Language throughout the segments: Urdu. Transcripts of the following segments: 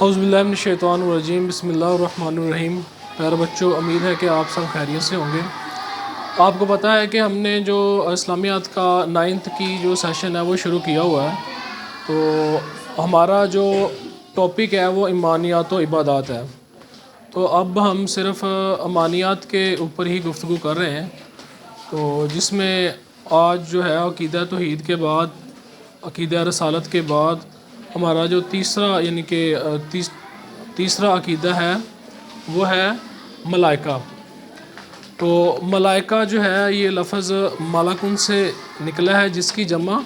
اعوذ باللہ من الشیطان الرجیم، بسم اللہ الرحمن الرحیم۔ پیارے بچوں، امید ہے کہ آپ سب خیریت سے ہوں گے۔ آپ کو پتہ ہے کہ ہم نے جو اسلامیات کا 9th کی جو سیشن ہے وہ شروع کیا ہوا ہے، تو ہمارا جو ٹاپک ہے وہ ایمانیات و عبادات ہے۔ تو اب ہم صرف ایمانیات کے اوپر ہی گفتگو کر رہے ہیں، تو جس میں آج جو ہے عقیدہ توحید کے بعد، عقیدہ رسالت کے بعد ہمارا جو تیسرا عقیدہ ہے وہ ہے ملائکہ۔ تو ملائکہ جو ہے یہ لفظ ملکن سے نکلا ہے، جس کی جمع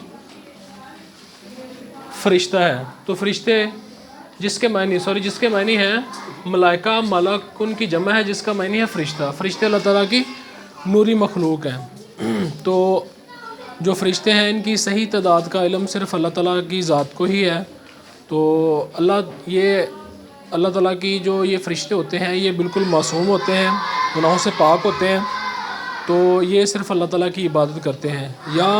فرشتہ ہے۔ تو فرشتے جس کے معنی ہے ملائکہ، ملکن کی جمع ہے جس کا معنی ہے فرشتہ۔ فرشتے اللہ تعالیٰ کی نوری مخلوق ہیں۔ تو جو فرشتے ہیں ان کی صحیح تعداد کا علم صرف اللہ تعالیٰ کی ذات کو ہی ہے۔ تو اللہ تعالیٰ کی جو یہ فرشتے ہوتے ہیں یہ بالکل معصوم ہوتے ہیں، گناہوں سے پاک ہوتے ہیں، تو یہ صرف اللہ تعالیٰ کی عبادت کرتے ہیں۔ یا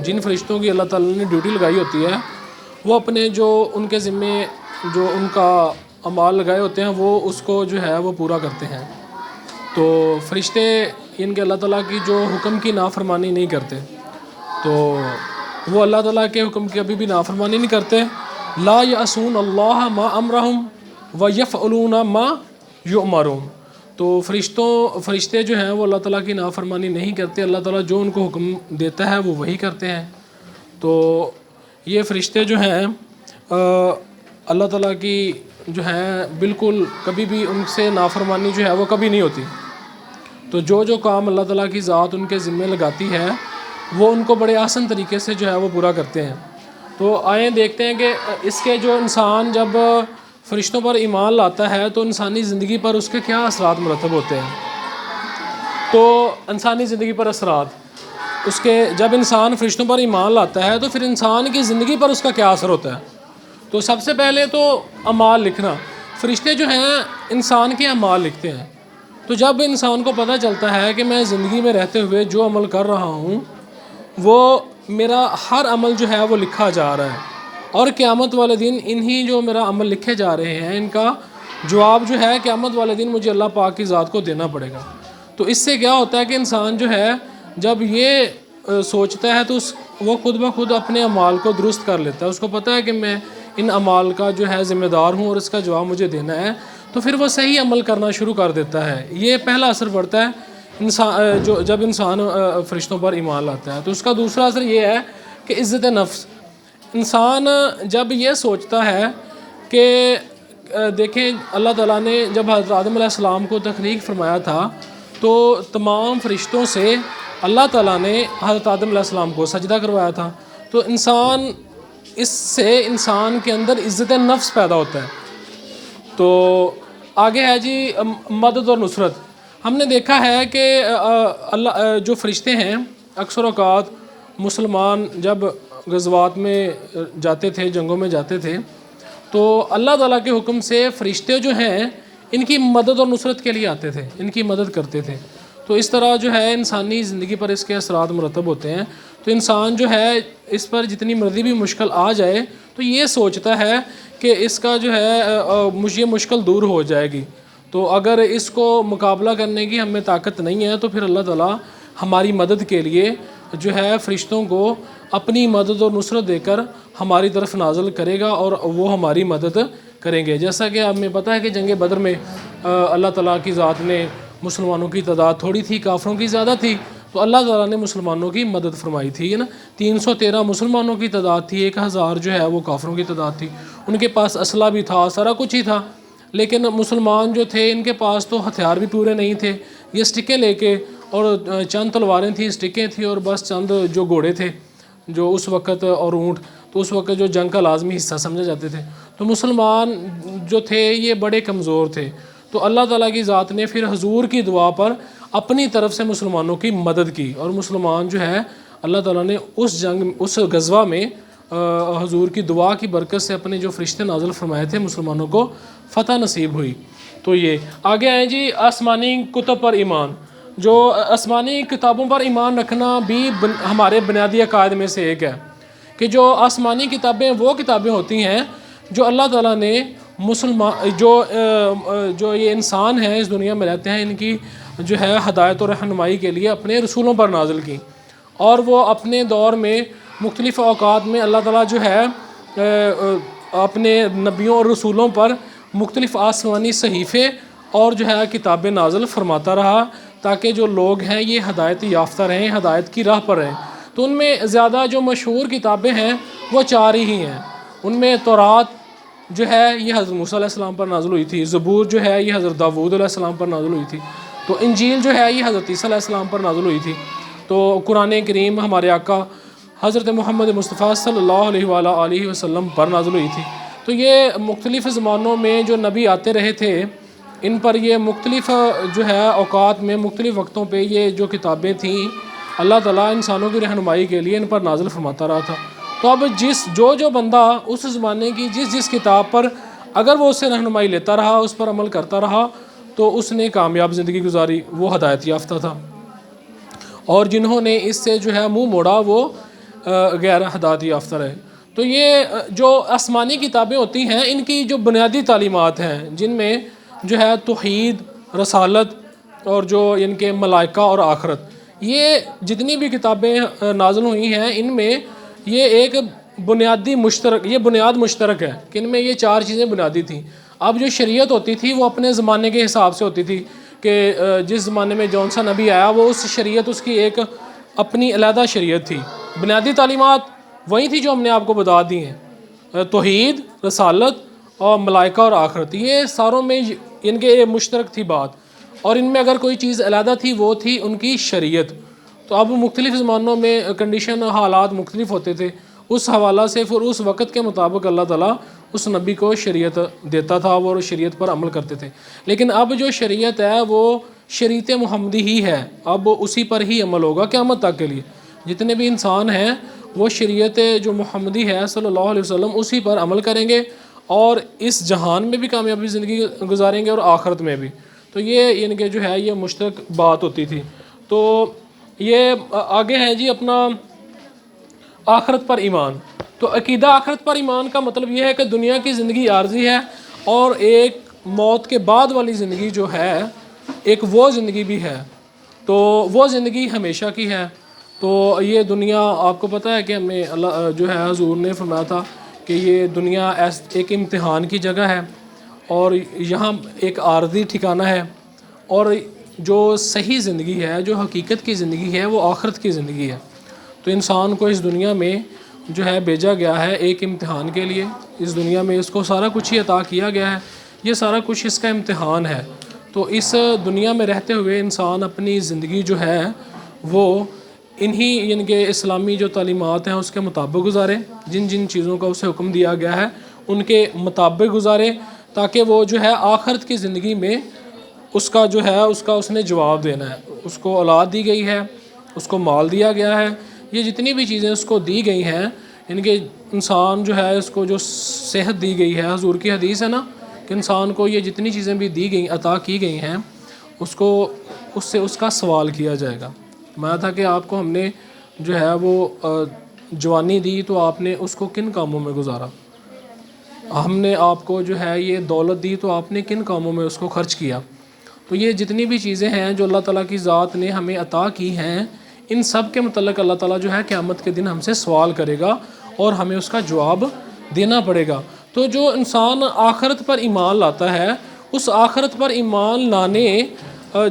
جن فرشتوں کی اللہ تعالیٰ نے ڈیوٹی لگائی ہوتی ہے وہ اپنے جو ان کے ذمے جو ان کا اعمال لگائے ہوتے ہیں وہ اس کو جو ہے وہ پورا کرتے ہیں۔ تو فرشتے ان کے اللہ تعالیٰ کی جو حکم کی نافرمانی نہیں کرتے، تو وہ اللہ تعالیٰ کے حکم کی کبھی بھی نافرمانی نہیں کرتے۔ لا یعصون اللہ ما امرہم ویفعلون ما یؤمرون۔ تو فرشتے جو ہیں وہ اللہ تعالیٰ کی نافرمانی نہیں کرتے، اللہ تعالیٰ جو ان کو حکم دیتا ہے وہ وہی کرتے ہیں۔ تو یہ فرشتے جو ہیں اللہ تعالیٰ کی جو ہیں بالکل کبھی بھی ان سے نافرمانی جو ہے وہ کبھی نہیں ہوتی۔ تو جو کام اللہ تعالیٰ کی ذات ان کے ذمے لگاتی ہے وہ ان کو بڑے آسان طریقے سے جو ہے وہ پورا کرتے ہیں۔ تو آئیں دیکھتے ہیں کہ اس کے جو انسان جب فرشتوں پر ایمان لاتا ہے تو انسانی زندگی پر اس کے کیا اثرات مرتب ہوتے ہیں۔ تو انسانی زندگی پر اثرات اس کے جب انسان فرشتوں پر ایمان لاتا ہے تو پھر انسان کی زندگی پر اس کا کیا اثر ہوتا ہے۔ تو سب سے پہلے تو اعمال لکھنا، فرشتے جو ہیں انسان کے اعمال لکھتے ہیں۔ تو جب انسان کو پتہ چلتا ہے کہ میں زندگی میں رہتے ہوئے جو عمل کر رہا ہوں وہ میرا ہر عمل جو ہے وہ لکھا جا رہا ہے، اور قیامت والے دن انہی جو میرا عمل لکھے جا رہے ہیں ان کا جواب جو ہے قیامت والے دن مجھے اللہ پاک کی ذات کو دینا پڑے گا۔ تو اس سے کیا ہوتا ہے کہ انسان جو ہے جب یہ سوچتا ہے تو وہ خود بخود اپنے اعمال کو درست کر لیتا ہے۔ اس کو پتہ ہے کہ میں ان اعمال کا جو ہے ذمہ دار ہوں اور اس کا جواب مجھے دینا ہے، تو پھر وہ صحیح عمل کرنا شروع کر دیتا ہے۔ یہ پہلا اثر پڑتا ہے جب انسان فرشتوں پر ایمان لاتا ہے۔ تو اس کا دوسرا اثر یہ ہے کہ عزت نفس۔ انسان جب یہ سوچتا ہے کہ دیکھیں اللہ تعالیٰ نے جب حضرت آدم علیہ السلام کو تخلیق فرمایا تھا تو تمام فرشتوں سے اللہ تعالیٰ نے حضرت آدم علیہ السلام کو سجدہ کروایا تھا۔ تو اس سے انسان کے اندر عزت نفس پیدا ہوتا ہے۔ تو آگے ہے جی مدد اور نصرت۔ ہم نے دیکھا ہے کہ جو فرشتے ہیں اکثر اوقات مسلمان جب غزوات میں جاتے تھے، جنگوں میں جاتے تھے، تو اللہ تعالیٰ کے حکم سے فرشتے جو ہیں ان کی مدد اور نصرت کے لیے آتے تھے، ان کی مدد کرتے تھے۔ تو اس طرح جو ہے انسانی زندگی پر اس کے اثرات مرتب ہوتے ہیں۔ تو انسان جو ہے اس پر جتنی مرضی بھی مشکل آ جائے تو یہ سوچتا ہے کہ اس کا جو ہے یہ مشکل دور ہو جائے گی۔ تو اگر اس کو مقابلہ کرنے کی ہمیں طاقت نہیں ہے تو پھر اللہ تعالیٰ ہماری مدد کے لیے جو ہے فرشتوں کو اپنی مدد اور نصرت دے کر ہماری طرف نازل کرے گا اور وہ ہماری مدد کریں گے۔ جیسا کہ ہمیں پتہ ہے کہ جنگ بدر میں اللہ تعالیٰ کی ذات نے مسلمانوں کی تعداد تھوڑی تھی، کافروں کی زیادہ تھی، تو اللہ تعالیٰ نے مسلمانوں کی مدد فرمائی تھی نا۔ 313 مسلمانوں کی تعداد تھی، 1000 جو ہے وہ کافروں کی تعداد تھی۔ ان کے پاس اسلحہ بھی تھا، سارا کچھ ہی تھا، لیکن مسلمان جو تھے ان کے پاس تو ہتھیار بھی پورے نہیں تھے۔ یہ اسٹکیں لے کے اور چند تلواریں تھیں، اسٹکیں تھیں اور بس چند جو گھوڑے تھے جو اس وقت اور اونٹ، تو اس وقت جو جنگ کا لازمی حصہ سمجھے جاتے تھے۔ تو مسلمان جو تھے یہ بڑے کمزور تھے۔ تو اللہ تعالیٰ کی ذات نے پھر حضور کی دعا پر اپنی طرف سے مسلمانوں کی مدد کی، اور مسلمان جو ہے اللہ تعالیٰ نے اس غزوہ میں حضور کی دعا کی برکت سے اپنے جو فرشتے نازل فرمائے تھے مسلمانوں کو فتح نصیب ہوئی۔ تو یہ آگے آئیں جی آسمانی کتب پر ایمان۔ جو آسمانی کتابوں پر ایمان رکھنا بھی ہمارے بنیادی عقائد میں سے ایک ہے، کہ جو آسمانی کتابیں وہ کتابیں ہوتی ہیں جو اللہ تعالیٰ نے مسلمان جو یہ انسان ہیں اس دنیا میں رہتے ہیں، ان کی جو ہے ہدایت و رہنمائی کے لیے اپنے رسولوں پر نازل کی، اور وہ اپنے دور میں مختلف اوقات میں اللہ تعالیٰ جو ہے اپنے نبیوں اور رسولوں پر مختلف آسمانی صحیفے اور جو ہے کتابیں نازل فرماتا رہا، تاکہ جو لوگ ہیں یہ ہدایت یافتہ رہیں، ہدایت کی راہ پر رہیں۔ تو ان میں زیادہ جو مشہور کتابیں ہیں وہ 4 ہی ہیں۔ ان میں تورات جو ہے یہ حضرت موسیٰ علیہ السلام پر نازل ہوئی تھی، زبور جو ہے یہ حضرت داؤد علیہ السلام پر نازل ہوئی تھی، تو انجیل جو ہے یہ حضرت عیسیٰ علیہ السلام پر نازل ہوئی تھی، تو قرآن کریم ہمارے آقا حضرت محمد مصطفیٰ صلی اللہ علیہ وآلہ وسلم پر نازل ہوئی تھی۔ تو یہ مختلف زمانوں میں جو نبی آتے رہے تھے، ان پر یہ مختلف جو ہے اوقات میں مختلف وقتوں پہ یہ جو کتابیں تھیں اللہ تعالیٰ انسانوں کی رہنمائی کے لیے ان پر نازل فرماتا رہا تھا۔ تو اب جو بندہ اس زمانے کی جس کتاب پر اگر وہ اس سے رہنمائی لیتا رہا، اس پر عمل کرتا رہا، تو اس نے کامیاب زندگی گزاری، وہ ہدایت یافتہ تھا، اور جنہوں نے اس سے جو ہے منہ موڑا وہ غیر ہدایت یافتہ رہے۔ تو یہ جو آسمانی کتابیں ہوتی ہیں ان کی جو بنیادی تعلیمات ہیں، جن میں جو ہے توحید، رسالت، اور جو ان کے ملائکہ اور آخرت، یہ جتنی بھی کتابیں نازل ہوئی ہیں ان میں یہ ایک بنیاد مشترک ہے کہ ان میں یہ 4 چیزیں بنیادی تھیں۔ اب جو شریعت ہوتی تھی وہ اپنے زمانے کے حساب سے ہوتی تھی کہ جس زمانے میں جون سا نبی آیا وہ اس شریعت اس کی ایک اپنی علیحدہ شریعت تھی۔ بنیادی تعلیمات وہی تھی جو ہم نے آپ کو بتا دی ہیں، توحید، رسالت اور ملائکہ اور آخرت، یہ ساروں میں ان کے مشترک تھی بات، اور ان میں اگر کوئی چیز علیحدہ تھی وہ تھی ان کی شریعت۔ تو اب مختلف زمانوں میں کنڈیشن حالات مختلف ہوتے تھے، اس حوالہ سے پھر اس وقت کے مطابق اللہ تعالیٰ اس نبی کو شریعت دیتا تھا، وہ شریعت پر عمل کرتے تھے۔ لیکن اب جو شریعت ہے وہ شریعت محمدی ہی ہے، اب اسی پر ہی عمل ہوگا قیامت تک کے لیے۔ جتنے بھی انسان ہیں وہ شریعت جو محمدی ہے صلی اللہ علیہ وسلم اسی پر عمل کریں گے، اور اس جہان میں بھی کامیابی زندگی گزاریں گے اور آخرت میں بھی۔ تو یہ ان کے جو ہے یہ مشترک بات ہوتی تھی۔ تو یہ آگے ہے جی اپنا آخرت پر ایمان۔ تو عقیدہ آخرت پر ایمان کا مطلب یہ ہے کہ دنیا کی زندگی عارضی ہے، اور ایک موت کے بعد والی زندگی جو ہے ایک وہ زندگی بھی ہے، تو وہ زندگی ہمیشہ کی ہے۔ تو یہ دنیا آپ کو پتہ ہے کہ ہمیں اللہ جو ہے حضور نے فرمایا تھا کہ یہ دنیا ایک امتحان کی جگہ ہے، اور یہاں ایک عارضی ٹھکانہ ہے، اور جو صحیح زندگی ہے، جو حقیقت کی زندگی ہے، وہ آخرت کی زندگی ہے۔ تو انسان کو اس دنیا میں جو ہے بھیجا گیا ہے ایک امتحان کے لیے، اس دنیا میں اس کو سارا کچھ ہی عطا کیا گیا ہے، یہ سارا کچھ اس کا امتحان ہے۔ تو اس دنیا میں رہتے ہوئے انسان اپنی زندگی جو ہے وہ انہی ان کے اسلامی جو تعلیمات ہیں اس کے مطابق گزارے، جن جن چیزوں کا اسے حکم دیا گیا ہے ان کے مطابق گزارے، تاکہ وہ جو ہے آخرت کی زندگی میں اس کا جو ہے اس نے جواب دینا ہے۔ اس کو اولاد دی گئی ہے، اس کو مال دیا گیا ہے، یہ جتنی بھی چیزیں اس کو دی گئی ہیں، ان کے انسان جو ہے اس کو جو صحت دی گئی ہے، حضور کی حدیث ہے نا کہ انسان کو یہ جتنی چیزیں بھی دی گئی عطا کی گئی ہیں اس سے اس کا سوال کیا جائے گا۔ میں تھا کہ آپ کو ہم نے جو ہے وہ جوانی دی تو آپ نے اس کو کن کاموں میں گزارا، ہم نے آپ کو جو ہے یہ دولت دی تو آپ نے کن کاموں میں اس کو خرچ کیا۔ تو یہ جتنی بھی چیزیں ہیں جو اللہ تعالیٰ کی ذات نے ہمیں عطا کی ہیں، ان سب کے متعلق اللہ تعالیٰ جو ہے قیامت کے دن ہم سے سوال کرے گا اور ہمیں اس کا جواب دینا پڑے گا۔ تو جو انسان آخرت پر ایمان لاتا ہے، اس آخرت پر ایمان لانے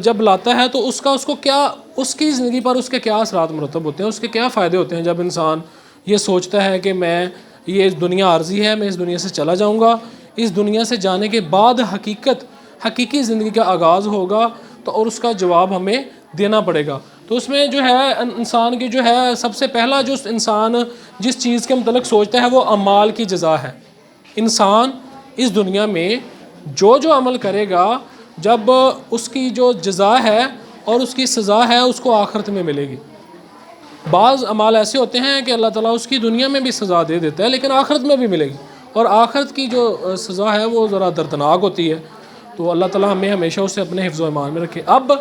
جب لاتا ہے تو اس کی زندگی پر اس کے کیا اثرات مرتب ہوتے ہیں، اس کے کیا فائدے ہوتے ہیں جب انسان یہ سوچتا ہے کہ یہ دنیا عارضی ہے، میں اس دنیا سے چلا جاؤں گا، اس دنیا سے جانے کے بعد حقیقی زندگی کا آغاز ہوگا، تو اور اس کا جواب ہمیں دینا پڑے گا۔ تو اس میں جو ہے انسان کی جو ہے سب سے پہلا جو انسان جس چیز کے متعلق سوچتا ہے وہ اعمال کی جزا ہے۔ انسان اس دنیا میں جو عمل کرے گا، جب اس کی جو جزا ہے اور اس کی سزا ہے اس کو آخرت میں ملے گی۔ بعض اعمال ایسے ہوتے ہیں کہ اللہ تعالیٰ اس کی دنیا میں بھی سزا دے دیتا ہے لیکن آخرت میں بھی ملے گی، اور آخرت کی جو سزا ہے وہ ذرا دردناک ہوتی ہے۔ تو اللہ تعالیٰ ہمیں ہمیشہ اسے اپنے حفظ و ایمان میں رکھے۔ اب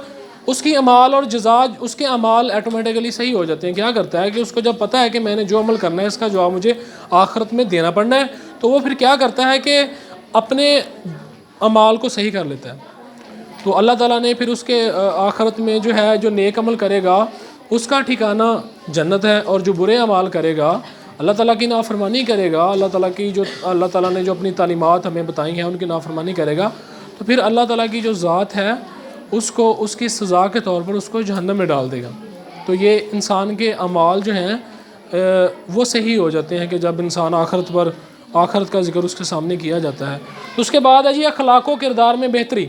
اس کی اعمال اور جزا، اس کے اعمال ایٹومیٹیکلی صحیح ہو جاتے ہیں۔ کیا کرتا ہے کہ اس کو جب پتہ ہے کہ میں نے جو عمل کرنا ہے اس کا جواب مجھے آخرت میں دینا پڑنا ہے، تو وہ پھر کیا کرتا ہے کہ اپنے اعمال کو صحیح کر لیتا ہے، تو اللہ تعالیٰ نے پھر اس کے آخرت میں جو ہے جو نیک عمل کرے گا اس کا ٹھکانہ جنت ہے، اور جو برے اعمال کرے گا، اللہ تعالیٰ کی نافرمانی کرے گا، اللہ تعالیٰ کی جو اللہ تعالیٰ نے جو اپنی تعلیمات ہمیں بتائی ہیں ان کی نافرمانی کرے گا، تو پھر اللہ تعالیٰ کی جو ذات ہے اس کو اس کی سزا کے طور پر اس کو جہنم میں ڈال دے گا۔ تو یہ انسان کے اعمال جو ہیں وہ صحیح ہو جاتے ہیں کہ جب انسان آخرت کا ذکر اس کے سامنے کیا جاتا ہے۔ تو اس کے بعد ہے جی اخلاق و کردار میں بہتری۔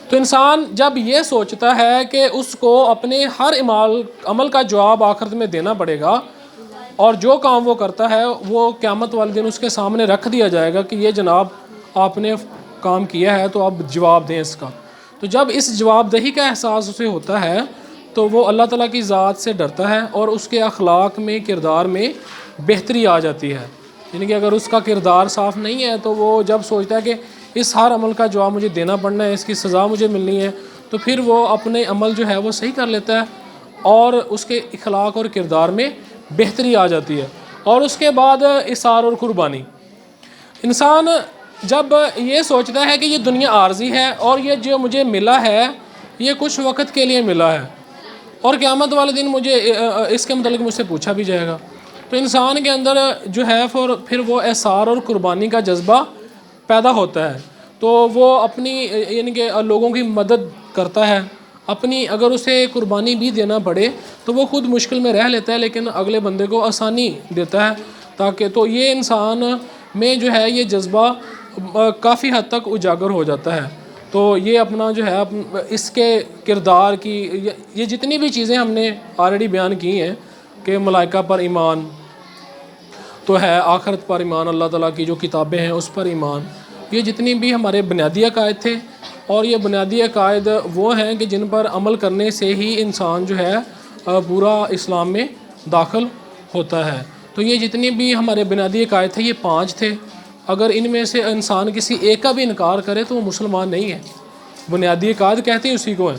تو انسان جب یہ سوچتا ہے کہ اس کو اپنے ہر عمل کا جواب آخرت میں دینا پڑے گا، اور جو کام وہ کرتا ہے وہ قیامت والے دن اس کے سامنے رکھ دیا جائے گا کہ یہ جناب آپ نے کام کیا ہے تو اب جواب دیں اس کا، تو جب اس جواب دہی کا احساس اسے ہوتا ہے تو وہ اللہ تعالیٰ کی ذات سے ڈرتا ہے، اور اس کے اخلاق میں کردار میں بہتری آ جاتی ہے۔ یعنی کہ اگر اس کا کردار صاف نہیں ہے تو وہ جب سوچتا ہے کہ اس ہر عمل کا جواب مجھے دینا پڑنا ہے، اس کی سزا مجھے ملنی ہے، تو پھر وہ اپنے عمل جو ہے وہ صحیح کر لیتا ہے، اور اس کے اخلاق اور کردار میں بہتری آ جاتی ہے۔ اور اس کے بعد اثار اور قربانی۔ انسان جب یہ سوچتا ہے کہ یہ دنیا عارضی ہے اور یہ جو مجھے ملا ہے یہ کچھ وقت کے لیے ملا ہے، اور قیامت والے دن مجھے اس کے متعلق مجھ سے پوچھا بھی جائے گا، تو انسان کے اندر جو ہے پھر وہ اثار اور قربانی کا جذبہ پیدا ہوتا ہے، تو وہ اپنی یعنی کہ لوگوں کی مدد کرتا ہے، اپنی اگر اسے قربانی بھی دینا پڑے تو وہ خود مشکل میں رہ لیتا ہے لیکن اگلے بندے کو آسانی دیتا ہے، تاکہ تو یہ انسان میں جو ہے یہ جذبہ کافی حد تک اجاگر ہو جاتا ہے۔ تو یہ اپنا جو ہے اس کے کردار کی یہ جتنی بھی چیزیں ہم نے آلریڈی بیان کی ہیں کہ ملائکہ پر ایمان تو ہے، آخرت پر ایمان، اللہ تعالیٰ کی جو کتابیں ہیں اس پر ایمان، یہ جتنی بھی ہمارے بنیادی عقائد تھے، اور یہ بنیادی عقائد وہ ہیں کہ جن پر عمل کرنے سے ہی انسان جو ہے پورا اسلام میں داخل ہوتا ہے۔ تو یہ جتنی بھی ہمارے بنیادی عقائد تھے یہ 5 تھے، اگر ان میں سے انسان کسی ایک کا بھی انکار کرے تو وہ مسلمان نہیں ہے۔ بنیادی عقائد کہتے ہیں اسی کو ہیں،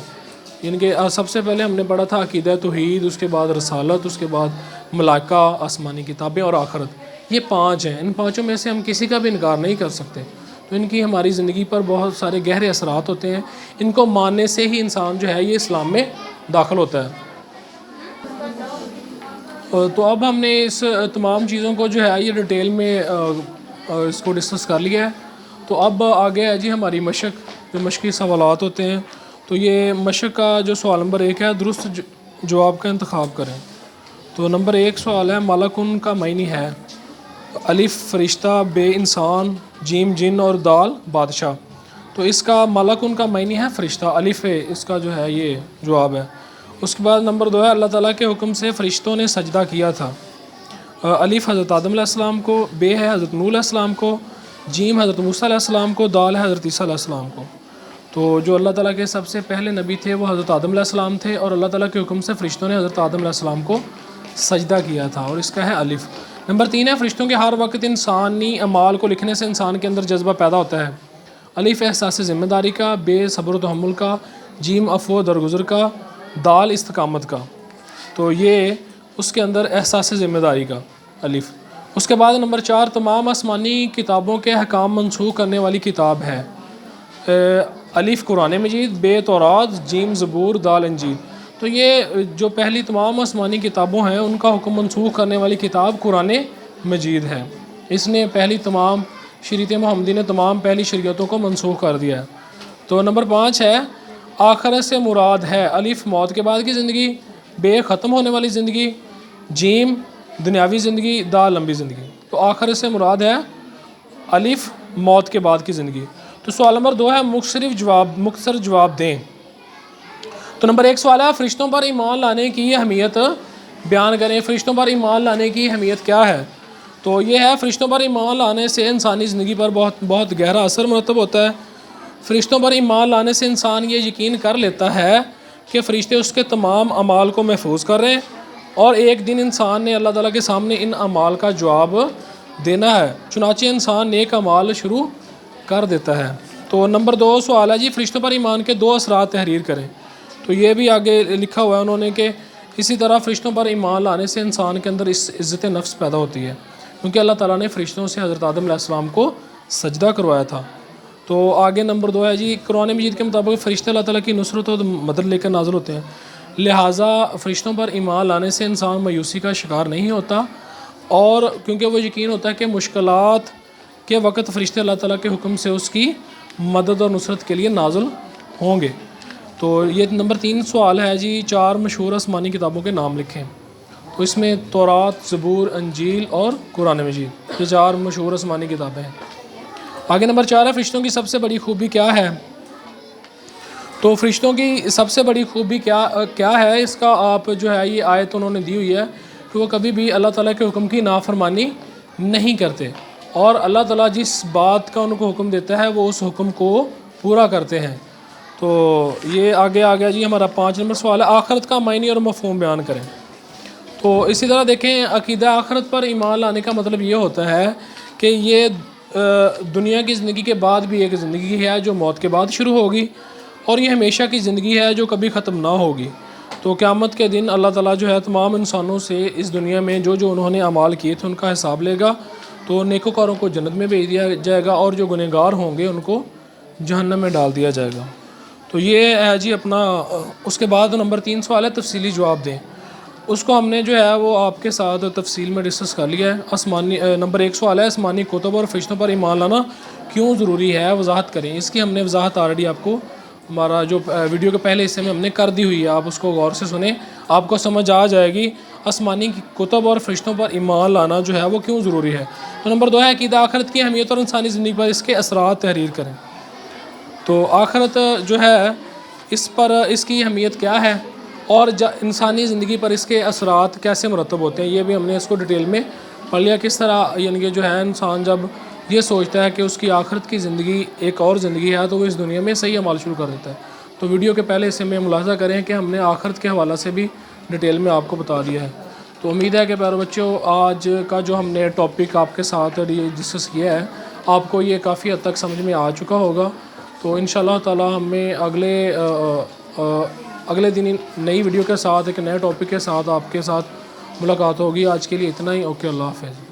یعنی کہ سب سے پہلے ہم نے پڑھا تھا عقیدہ توحید، اس کے بعد رسالت، اس کے بعد ملائکہ، آسمانی کتابیں اور آخرت، یہ 5 ہیں۔ ان 5 میں سے ہم کسی کا بھی انکار نہیں کر سکتے، تو ان کی ہماری زندگی پر بہت سارے گہرے اثرات ہوتے ہیں، ان کو ماننے سے ہی انسان جو ہے یہ اسلام میں داخل ہوتا ہے۔ تو اب ہم نے اس تمام چیزوں کو جو ہے یہ ڈیٹیل میں اس کو ڈسکس کر لیا ہے، تو اب آگے ہے جی ہماری مشق، جو مشقی سوالات ہوتے ہیں۔ تو یہ مشق کا جو سوال نمبر 1 ہے، درست جواب کا انتخاب کریں۔ تو نمبر 1 سوال ہے، ملکن کا معنی ہے الف فرشتہ، بے انسان، جیم جن اور دال بادشاہ۔ تو اس کا ملکن کا معنی ہے فرشتہ، الف ہے اس کا جو ہے یہ جواب ہے۔ اس کے بعد نمبر 2 ہے، اللہ تعالیٰ کے حکم سے فرشتوں نے سجدہ کیا تھا۔ الف حضرت آدم علیہ السلام کو، بے ہے حضرت نوح علیہ السلام کو، جیم حضرت موسیٰ علیہ السلام کو، دال ہے حضرت عیسیٰ علیہ السلام کو۔ تو جو اللہ تعالیٰ کے سب سے پہلے نبی تھے وہ حضرت آدم علیہ السلام تھے، اور اللہ تعالیٰ کے حکم سے فرشتوں نے حضرت آدم علیہ السلام کو سجدہ کیا تھا، اور اس کا ہے الف۔ نمبر 3 ہے، فرشتوں کے ہر وقت انسانی اعمال کو لکھنے سے انسان کے اندر جذبہ پیدا ہوتا ہے۔ الف احساس ذمہ داری کا، بے صبر و تحمل کا، جیم عفو و درگزر کا، دال استقامت کا۔ تو یہ اس کے اندر احساس ذمہ داری کا الف۔ اس کے بعد نمبر 4، تمام آسمانی کتابوں کے احکام منسوخ کرنے والی کتاب ہے۔ الف قرآن مجید، بے تورات، جیم زبور، دال انجیل۔ تو یہ جو پہلی تمام آسمانی کتابوں ہیں ان کا حکم منسوخ کرنے والی کتاب قرآن مجید ہے، اس نے پہلی تمام شریعت محمدی نے تمام پہلی شریعتوں کو منسوخ کر دیا ہے۔ تو نمبر 5 ہے، آخرت سے مراد ہے الف موت کے بعد کی زندگی، بے ختم ہونے والی زندگی، جیم دنیاوی زندگی، دال لمبی زندگی۔ تو آخرت سے مراد ہے الف موت کے بعد کی زندگی۔ تو سوال نمبر 2 ہے، مختصر جواب دیں۔ تو نمبر 1 سوال ہے، فرشتوں پر ایمان لانے کی اہمیت بیان کریں۔ فرشتوں پر ایمان لانے کی اہمیت کیا ہے؟ تو یہ ہے، فرشتوں پر ایمان لانے سے انسانی زندگی پر بہت گہرا اثر مرتب ہوتا ہے۔ فرشتوں پر ایمان لانے سے انسان یہ یقین کر لیتا ہے کہ فرشتے اس کے تمام اعمال کو محفوظ کر رہے ہیں، اور ایک دن انسان نے اللہ تعالیٰ کے سامنے ان اعمال کا جواب دینا ہے، چنانچہ انسان نیک اعمال شروع کر دیتا ہے۔ تو نمبر 2 سوال ہے جی، فرشتوں پر ایمان کے 2 اثرات تحریر کریں۔ تو یہ بھی آگے لکھا ہوا ہے انہوں نے کہ اسی طرح فرشتوں پر ایمان لانے سے انسان کے اندر اس عزت نفس پیدا ہوتی ہے، کیونکہ اللہ تعالیٰ نے فرشتوں سے حضرت آدم علیہ السلام کو سجدہ کروایا تھا۔ تو آگے نمبر 2 ہے جی، قرآن مجید کے مطابق فرشتے اللہ تعالیٰ کی نصرت اور مدد لے کر نازل ہوتے ہیں، لہٰذا فرشتوں پر ایمان لانے سے انسان مایوسی کا شکار نہیں ہوتا، اور کیونکہ وہ یقین ہوتا ہے کہ مشکلات کے وقت فرشتے اللہ تعالیٰ کے حکم سے اس کی مدد اور نصرت کے لیے نازل ہوں گے۔ تو یہ نمبر 3 سوال ہے جی، 4 مشہور آسمانی کتابوں کے نام لکھیں۔ تو اس میں تورات، زبور، انجیل اور قرآن مجید، یہ 4 مشہور آسمانی کتابیں ہیں۔ آگے نمبر 4 ہے، فرشتوں کی سب سے بڑی خوبی کیا ہے؟ تو فرشتوں کی سب سے بڑی خوبی کیا ہے، اس کا آپ جو ہے یہ آیت انہوں نے دی ہوئی ہے کہ وہ کبھی بھی اللہ تعالیٰ کے حکم کی نافرمانی نہیں کرتے، اور اللہ تعالیٰ جس بات کا ان کو حکم دیتا ہے وہ اس حکم کو پورا کرتے ہیں۔ تو یہ آگے آ گیا جی ہمارا 5 نمبر سوال ہے، آخرت کا معنی اور مفہوم بیان کریں۔ تو اسی طرح دیکھیں، عقیدہ آخرت پر ایمان لانے کا مطلب یہ ہوتا ہے کہ یہ دنیا کی زندگی کے بعد بھی ایک زندگی ہے جو موت کے بعد شروع ہوگی، اور یہ ہمیشہ کی زندگی ہے جو کبھی ختم نہ ہوگی۔ تو قیامت کے دن اللہ تعالیٰ جو ہے تمام انسانوں سے اس دنیا میں جو انہوں نے اعمال کیے تھے ان کا حساب لے گا، تو نیکوکاروں کو جنت میں بھیج دیا جائے گا، اور جو گنہگار ہوں گے ان کو جہنم میں ڈال دیا جائے گا۔ تو یہ ہے جی اپنا، اس کے بعد نمبر 3 سوال ہے، تفصیلی جواب دیں۔ اس کو ہم نے جو ہے وہ آپ کے ساتھ تفصیل میں ڈسکس کر لیا ہے۔ نمبر 1 سوال ہے، آسمانی کتب اور فرشتوں پر ایمان لانا کیوں ضروری ہے، وضاحت کریں۔ اس کی ہم نے وضاحت آلریڈی آپ کو ہمارا جو ویڈیو کے پہلے حصے میں ہم نے کر دی ہوئی ہے، آپ اس کو غور سے سنیں، آپ کو سمجھ آ جائے گی آسمانی کتب اور فرشتوں پر ایمان لانا جو ہے وہ کیوں ضروری ہے۔ تو نمبر 2 ہے، عقیدہ آخرت کی اہمیت اور انسانی زندگی پر اس کے اثرات تحریر کریں۔ تو آخرت جو ہے اس کی اہمیت کیا ہے، اور انسانی زندگی پر اس کے اثرات کیسے مرتب ہوتے ہیں، یہ بھی ہم نے اس کو ڈیٹیل میں پڑھ لیا۔ کس طرح یعنی کہ جو ہے انسان جب یہ سوچتا ہے کہ اس کی آخرت کی زندگی ایک اور زندگی ہے تو وہ اس دنیا میں صحیح عمل شروع کر دیتا ہے۔ تو ویڈیو کے پہلے حصے میں ملاحظہ کریں کہ ہم نے آخرت کے حوالہ سے بھی ڈیٹیل میں آپ کو بتا دیا ہے۔ تو امید ہے کہ پیارے بچوں، آج کا جو ہم نے ٹاپک آپ کے ساتھ ڈسکس کیا ہے، آپ کو یہ کافی حد تک سمجھ میں آ چکا ہوگا۔ تو انشاءاللہ تعالی ہمیں اگلے دن نئی ویڈیو کے ساتھ ایک نئے ٹاپک کے ساتھ آپ کے ساتھ ملاقات ہوگی۔ آج کے لیے اتنا ہی، اوکے، اللہ حافظ۔